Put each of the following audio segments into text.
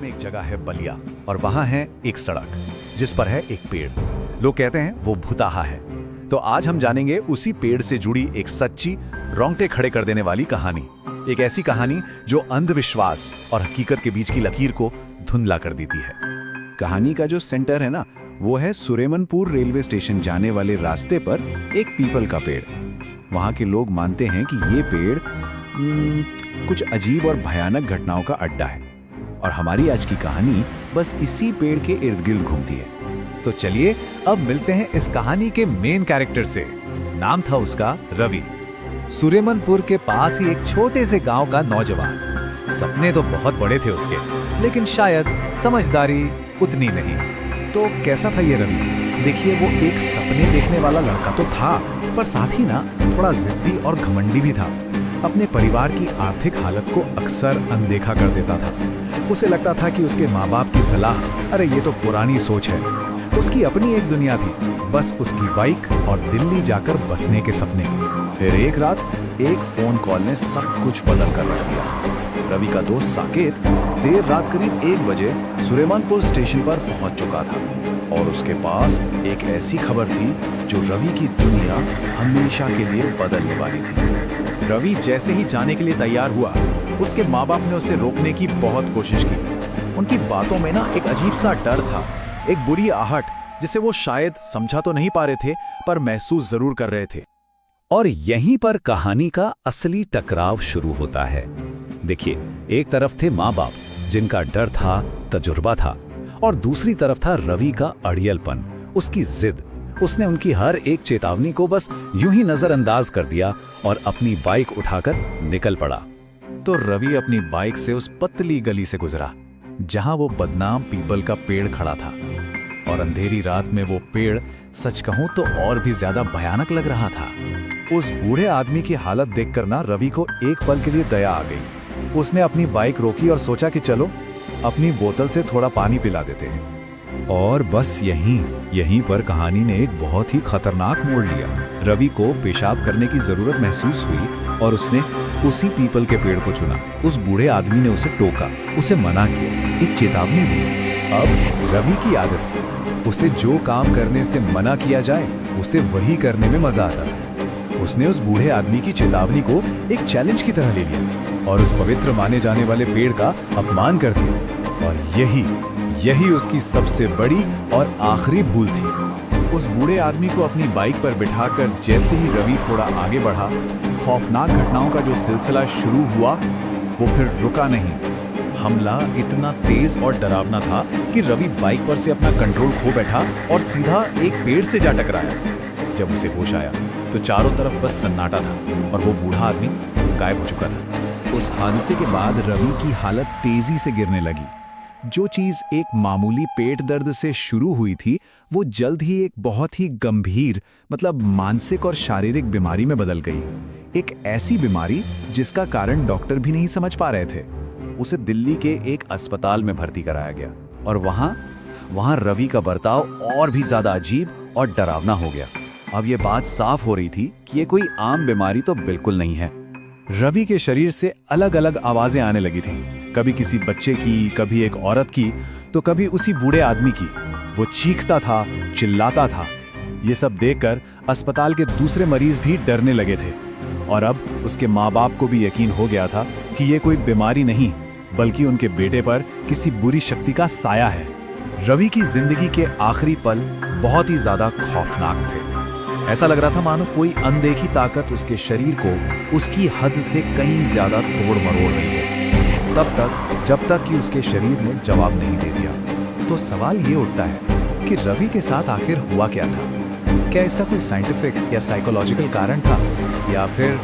में एक जगह है बलिया और वहां है एक सड़क जिस पर है एक पेड़। लोग कहते हैं वो भुताहा है। तो आज हम जानेंगे उसी पेड़ से जुड़ी एक सच्ची, रोंगटे खड़े कर देने वाली कहानी। एक ऐसी कहानी जो अंधविश्वास और हकीकत के बीच की लकीर को धुंधला कर देती है। कहानी का जो सेंटर है ना, वो है सुरेमनपुर रेलवे स्टेशन जाने वाले रास्ते पर एक पीपल का पेड़। वहां के लोग मानते हैं कि ये पेड़ कुछ अजीब और भयानक घटनाओं का अड्डा है और हमारी आज की कहानी बस इसी पेड़ के इर्द गिर्द घूमती है। तो चलिए अब मिलते हैं इस कहानी के मेन कैरेक्टर से। नाम था उसका रवि। सुरेमनपुर के पास ही एक छोटे से गांव का नौजवान। सपने तो बहुत बड़े थे उसके, लेकिन शायद समझदारी उतनी नहीं। तो कैसा था ये रवि? देखिए, वो एक सपने देखने वाला लड़का तो था, पर साथ ही ना थोड़ा जिद्दी और घमंडी भी था। अपने परिवार की आर्थिक हालत को अक्सर अनदेखा कर देता था। उसे लगता था कि उसके माँ बाप की सलाह, अरे ये तो पुरानी सोच है। उसकी अपनी एक दुनिया थी, बस उसकी बाइक और दिल्ली जाकर बसने के सपने। फिर एक रात एक फोन कॉल ने सब कुछ बदल कर रख दिया। रवि का दोस्त साकेत देर रात करीब 1 बजे सुरेमनपुर स्टेशन पर पहुंच चुका था और उसके पास एक ऐसी खबर थी जो रवि की दुनिया हमेशा के लिए बदलने वाली थी। रवि जैसे ही जाने के लिए तैयार हुआ, उसके माँ बाप ने उसे रोकने की बहुत कोशिश की। उनकी बातों में ना एक अजीब सा डर था, एक बुरी आहट जिसे वो शायद समझा तो नहीं पा रहे थे, पर महसूस जरूर कर रहे थे। और यहीं पर कहानी का असली टकराव शुरू होता है। देखिए, एक तरफ थे माँ बाप जिनका डर था, तजुर्बा था, और दूसरी तरफ था रवि का अड़ियलपन, उसकी जिद। उसने उनकी हर एक चेतावनी को बस यूं ही नजरअंदाज कर दिया और अपनी बाइक उठाकर निकल पड़ा। तो रवि अपनी बाइक से उस पतली गली से गुजरा जहां वो बदनाम पीपल का पेड़ खड़ा था। और अंधेरी रात में वो पेड़, सच कहूं तो और भी ज्यादा भयानक लग रहा था। उस बूढ़े आदमी की हालत देखकर ना रवि को एक पल के लिए दया आ गई। उसने अपनी बाइक रोकी और सोचा कि चलो अपनी बोतल से थोड़ा पानी पिला देते हैं। और बस यहीं पर कहानी ने एक बहुत ही खतरनाक मोड़ लिया। रवि को पेशाब करने की जरूरत महसूस हुई और उसने उसी पीपल के पेड़ को चुना। उस बूढ़े आदमी ने उसे टोका, उसे मना किया, एक चेतावनी दी। अब रवि की आदत थी, उसे जो काम करने से मना किया जाए उसे वही करने में मजा आता था। उसने उस बूढ़े आदमी की चेतावनी को एक चैलेंज की तरह ले लिया और उस पवित्र माने जाने वाले पेड़ का अपमान कर दिया। और यही उसकी सबसे बड़ी और आखिरी भूल थी। उस बूढ़े आदमी को अपनी बाइक पर बिठाकर जैसे ही रवि थोड़ा आगे बढ़ा, खौफनाक घटनाओं का जो सिलसिला शुरू हुआ वो फिर रुका नहीं। हमला इतना तेज और डरावना था कि रवि बाइक पर से अपना कंट्रोल खो बैठा और सीधा एक पेड़ से जा टकराया। जब उसे होश आया तो चारों तरफ बस सन्नाटा था और वो बूढ़ा आदमी गायब हो चुका था। उस हादसे के बाद रवि की हालत तेजी से गिरने लगी। जो चीज एक मामूली पेट दर्द से शुरू हुई थी, वो जल्द ही एक बहुत ही गंभीर, मतलब मानसिक और शारीरिक बीमारी में बदल गई। एक ऐसी बीमारी जिसका कारण डॉक्टर भी नहीं समझ पा रहे थे। उसे दिल्ली के एक अस्पताल में भर्ती कराया गया और वहां रवि का बर्ताव और भी ज्यादा अजीब और डरावना हो गया। अब ये बात साफ हो रही थी कि ये कोई आम बीमारी तो बिल्कुल नहीं है। रवि के शरीर से अलग अलग आवाजें आने लगी थीं, कभी किसी बच्चे की, कभी एक औरत की, तो कभी उसी बूढ़े आदमी की। वो चीखता था, चिल्लाता था। ये सब देखकर अस्पताल के दूसरे मरीज भी डरने लगे थे और अब उसके माँ बाप को भी यकीन हो गया था कि ये कोई बीमारी नहीं, बल्कि उनके बेटे पर किसी बुरी शक्ति का साया है। रवि की जिंदगी के आखिरी पल बहुत ही ज्यादा खौफनाक थे। ऐसा लग रहा था मानो कोई अनदेखी ताकत उसके शरीर को उसकी हद से कहीं ज्यादा तोड़ मरोड़ रही है, जब तक कि उसके शरीर ने जवाब नहीं दे दिया। तो सवाल ये उठता है कि रवि के साथ आखिर हुआ क्या था? क्या इसका कोई साइंटिफिक या साइकोलॉजिकल कारण था, या फिर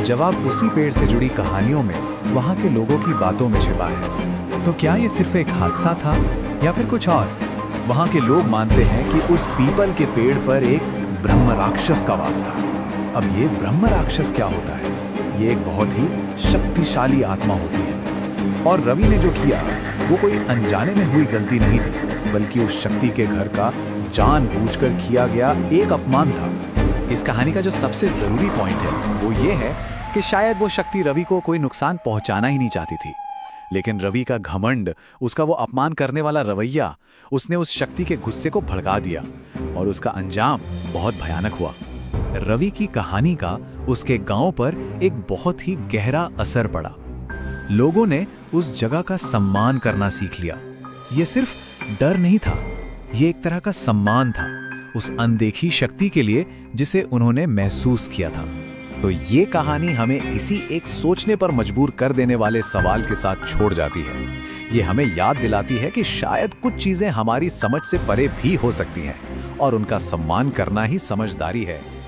जवाब उसी पेड़ से जुड़ी कहानियों में, वहां के लोगों की बातों में छिपा है? तो क्या ये सिर्फ एक हादसा था या फिर कुछ और? वहां के लोग मानते हैं कि उस पीपल के पेड़ पर एक ब्रह्म राक्षस का वास था। अब ये ब्रह्म राक्षस क्या होता है? ये एक बहुत ही शक्तिशाली आत्मा होती है और रवि ने जो किया वो कोई अनजाने में हुई गलती नहीं थी, बल्कि उस शक्ति के घर का जानबूझकर किया गया एक अपमान था। इस कहानी का जो सबसे जरूरी पॉइंट है वो ये है कि शायद वो शक्ति रवि को कोई नुकसान पहुंचाना ही नहीं चाहती थी, लेकिन रवि का घमंड, उसका वो अपमान करने वाला रवैया, उसने उस शक्ति के गुस्से को भड़का दिया और उसका अंजाम बहुत भयानक हुआ। रवि की कहानी का उसके गांव पर एक बहुत ही गहरा असर पड़ा। लोगों ने उस जगह का सम्मान करना सीख लिया। ये सिर्फ डर नहीं था, ये एक तरह का सम्मान था उस अनदेखी शक्ति के लिए जिसे उन्होंने महसूस किया था। तो ये कहानी हमें इसी एक सोचने पर मजबूर कर देने वाले सवाल के साथ छोड़ जाती है। ये हमें याद दिलाती है कि शायद कुछ चीजें हमारी समझ से परे भी हो सकती हैं और उनका सम्मान करना ही समझदारी है।